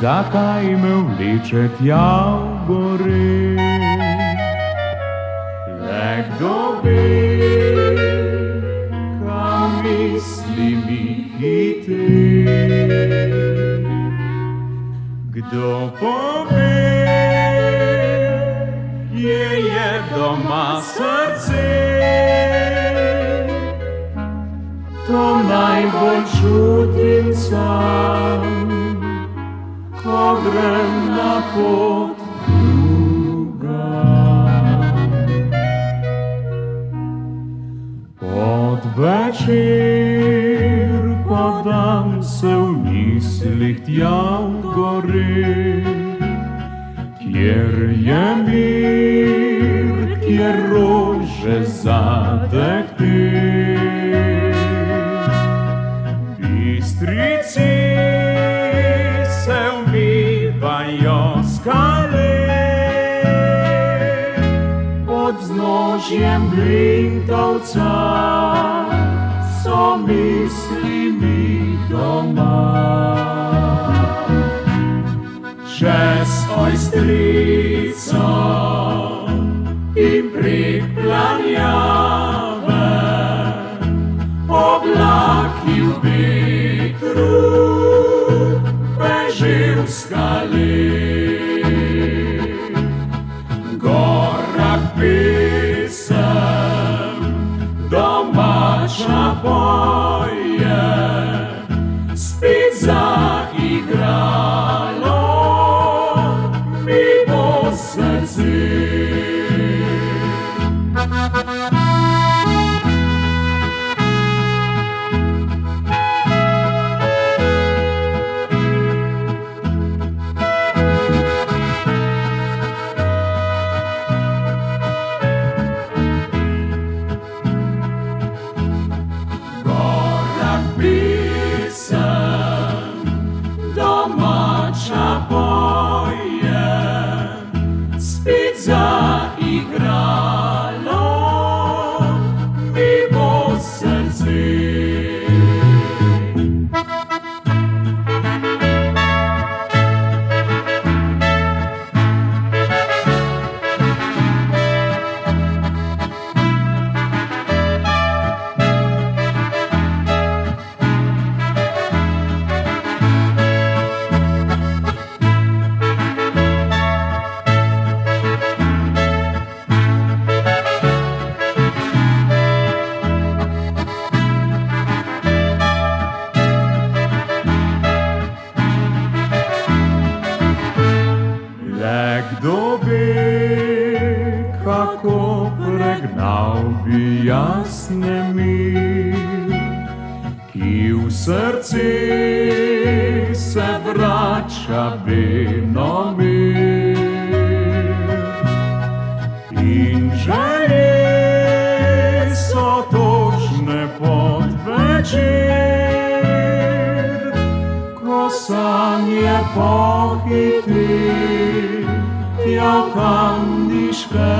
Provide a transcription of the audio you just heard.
zakaj me vleče tja v gore. Le kdo ve, kam misli mi hiti, kdo pove, je doma srce. To najbolj čutim sam, ko grem na pot drugam. Pod večer podam se v mislih tja v gore, kjer je mir, kjer rože zadehte. Bistrici se umivajo skale, pod vznožjem Blintovca so misli mi doma. Čez Ojstrico in prek planjave, oblaki v vetru beži v skale. Gorah pesem domača poje, spet zaigralo mi bo srce. Domača poje, spet zaigralo mi bo srce. Kdo ve, kako pregnal bi jasne mir, ki v srce se vrača venomer. In želje so točne pod večer, ko sanje pohiti tja v Kamniške